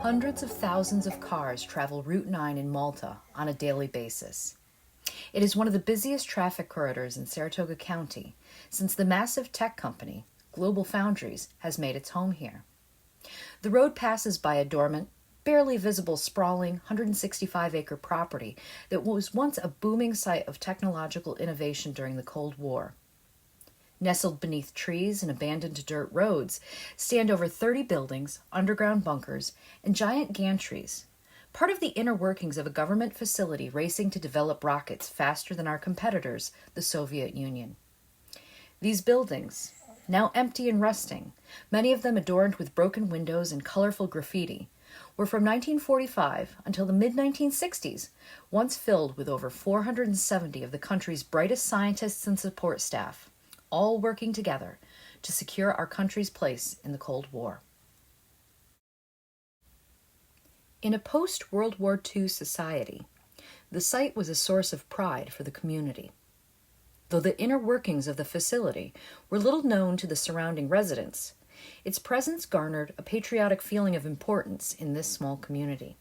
Hundreds of thousands of cars travel Route 9 in Malta on a daily basis. It is one of the busiest traffic corridors in Saratoga County since the massive tech company, Global Foundries, has made its home here. The road passes by a dormant, barely visible, sprawling 165-acre property that was once a booming site of technological innovation during the Cold War. Nestled beneath trees and abandoned dirt roads stand over 30 buildings, underground bunkers, and giant gantries, part of the inner workings of a government facility racing to develop rockets faster than our competitors, the Soviet Union. These buildings, now empty and rusting, many of them adorned with broken windows and colorful graffiti, were from 1945 until the mid-1960s, once filled with over 470 of the country's brightest scientists and support staff, all working together to secure our country's place in the Cold War. In a post-World War II society, the site was a source of pride for the community. Though the inner workings of the facility were little known to the surrounding residents, its presence garnered a patriotic feeling of importance in this small community.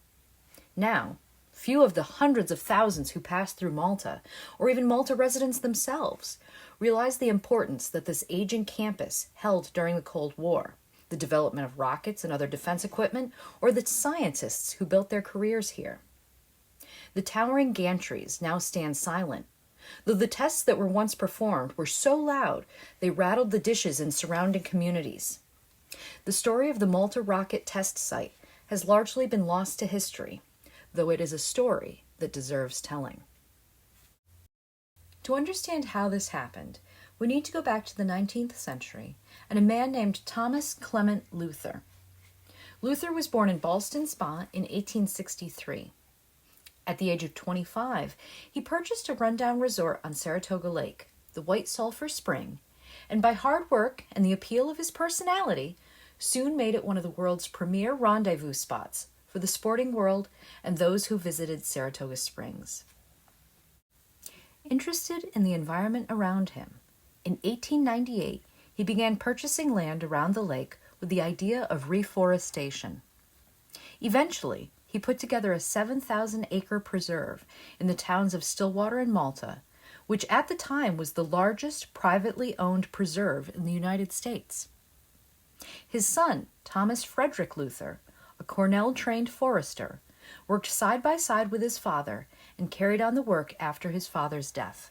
Now, few of the hundreds of thousands who pass through Malta, or even Malta residents themselves, realize the importance that this aging campus held during the Cold War, the development of rockets and other defense equipment, or the scientists who built their careers here. The towering gantries now stand silent, though the tests that were once performed were so loud they rattled the dishes in surrounding communities. The story of the Malta rocket test site has largely been lost to history, though it is a story that deserves telling. To understand how this happened, we need to go back to the 19th century and a man named Thomas Clement Luther. Luther was born in Ballston Spa in 1863. At the age of 25, he purchased a rundown resort on Saratoga Lake, the White Sulphur Spring, and by hard work and the appeal of his personality, soon made it one of the world's premier rendezvous spots for the sporting world and those who visited Saratoga Springs. Interested in the environment around him, in 1898 he began purchasing land around the lake with the idea of reforestation. Eventually, he put together a 7,000-acre preserve in the towns of Stillwater and Malta, which at the time was the largest privately owned preserve in the United States. His son, Thomas Frederick Luther, a Cornell-trained forester, worked side by side with his father and carried on the work after his father's death.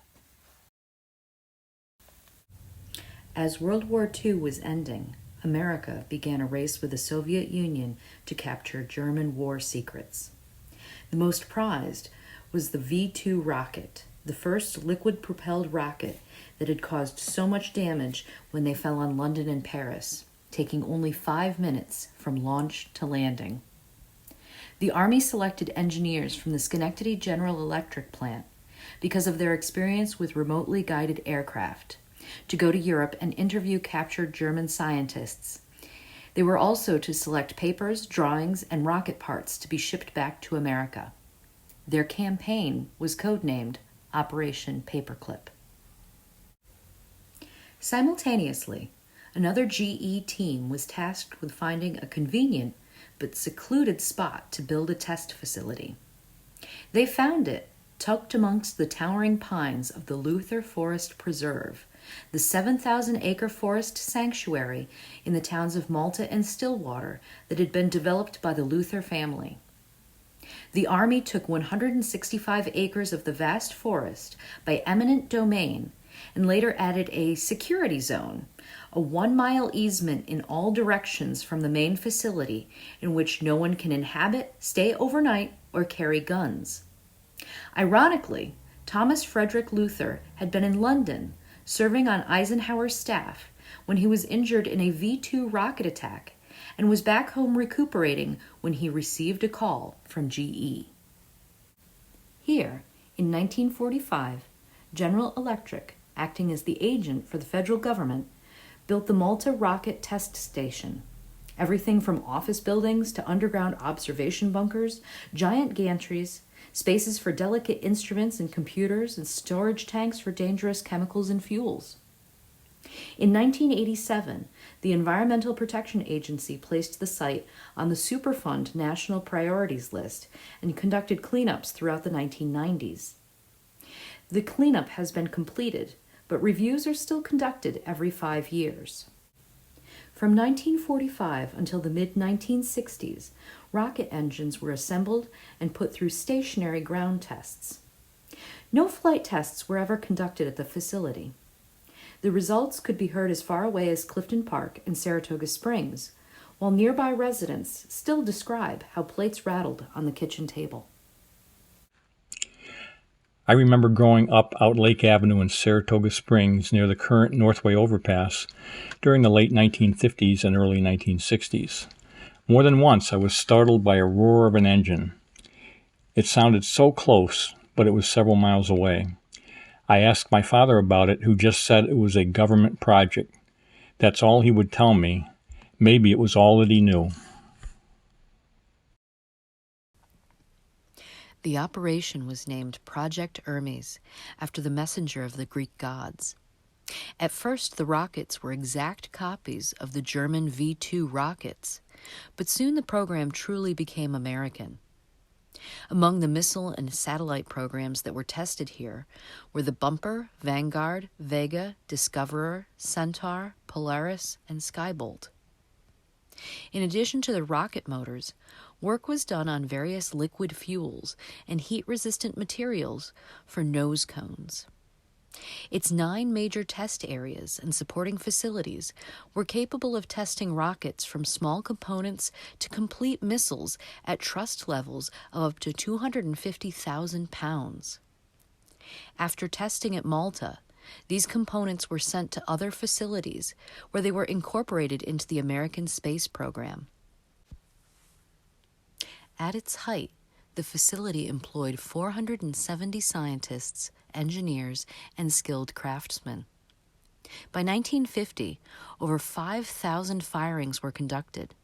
As World War II was ending, America began a race with the Soviet Union to capture German war secrets. The most prized was the V-2 rocket, the first liquid-propelled rocket that had caused so much damage when they fell on London and Paris, taking only 5 minutes from launch to landing. The Army selected engineers from the Schenectady General Electric plant because of their experience with remotely guided aircraft to go to Europe and interview captured German scientists. They were also to select papers, drawings, and rocket parts to be shipped back to America. Their campaign was codenamed Operation Paperclip. Simultaneously, another GE team was tasked with finding a convenient but secluded spot to build a test facility. They found it tucked amongst the towering pines of the Luther Forest Preserve, the 7,000-acre forest sanctuary in the towns of Malta and Stillwater that had been developed by the Luther family. The Army took 165 acres of the vast forest by eminent domain and later added a security zone, a 1-mile easement in all directions from the main facility in which no one can inhabit, stay overnight, or carry guns. Ironically, Thomas Frederick Luther had been in London, serving on Eisenhower's staff, when he was injured in a V-2 rocket attack and was back home recuperating when he received a call from GE. Here, in 1945, General Electric, acting as the agent for the federal government, built the Malta Rocket Test Station. Everything from office buildings to underground observation bunkers, giant gantries, spaces for delicate instruments and computers, and storage tanks for dangerous chemicals and fuels. In 1987, the Environmental Protection Agency placed the site on the Superfund National Priorities List and conducted cleanups throughout the 1990s. The cleanup has been completed, but reviews are still conducted every 5 years. From 1945 until the mid-1960s, rocket engines were assembled and put through stationary ground tests. No flight tests were ever conducted at the facility. The results could be heard as far away as Clifton Park and Saratoga Springs, while nearby residents still describe how plates rattled on the kitchen table. I remember growing up out Lake Avenue in Saratoga Springs near the current Northway overpass during the late 1950s and early 1960s. More than once I was startled by a roar of an engine. It sounded so close, but it was several miles away. I asked my father about it, who just said it was a government project. That's all he would tell me. Maybe it was all that he knew. The operation was named Project Hermes, after the messenger of the Greek gods. At first, the rockets were exact copies of the German V-2 rockets, but soon the program truly became American. Among the missile and satellite programs that were tested here were the Bumper, Vanguard, Vega, Discoverer, Centaur, Polaris, and Skybolt. In addition to the rocket motors, work was done on various liquid fuels and heat-resistant materials for nose cones. Its 9 major test areas and supporting facilities were capable of testing rockets from small components to complete missiles at thrust levels of up to 250,000 pounds. After testing at Malta, these components were sent to other facilities where they were incorporated into the American space program. At its height, the facility employed 470 scientists, engineers, and skilled craftsmen. By 1950, over 5,000 firings were conducted.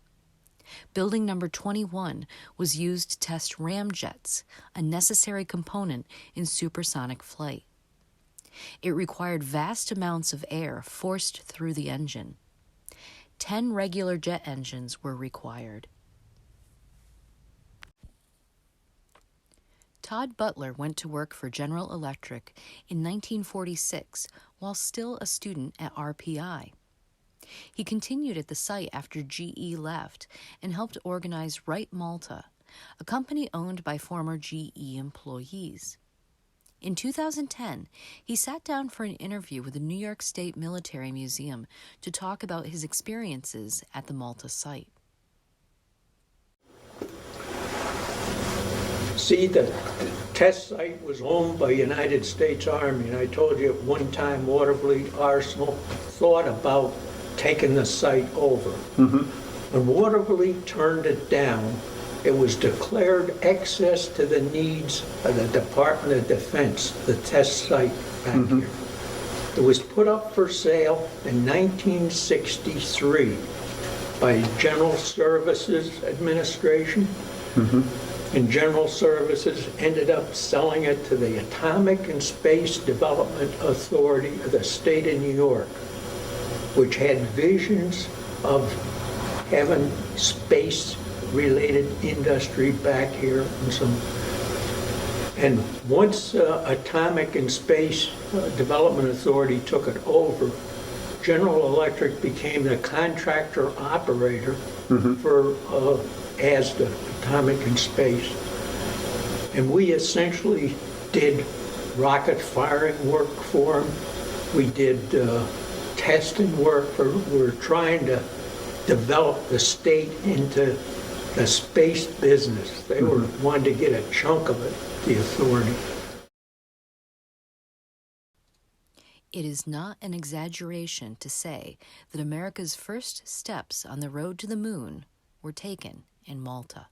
Building number 21 was used to test ramjets, a necessary component in supersonic flight. It required vast amounts of air forced through the engine. 10 regular jet engines were required. Todd Butler went to work for General Electric in 1946 while still a student at RPI. He continued at the site after GE left and helped organize Right Malta, a company owned by former GE employees. In 2010, he sat down for an interview with the New York State Military Museum to talk about his experiences at the Malta site. See, the test site was owned by United States Army, and I told you at one time Watervliet Arsenal thought about taking the site over. When Watervliet turned it down, it was declared excess to the needs of the Department of Defense, the test site back here. It was put up for sale in 1963 by General Services Administration. And General Services ended up selling it to the Atomic and Space Development Authority of the state of New York, which had visions of having space-related industry back here and once Atomic and Space Development Authority took it over, General Electric became the contractor operator for ASDA, Atomic and Space. And we essentially did rocket firing work for them. We did testing work we were trying to develop the state into the space business. They were wanting to get a chunk of it, the authority. It is not an exaggeration to say that America's first steps on the road to the moon were taken in Malta.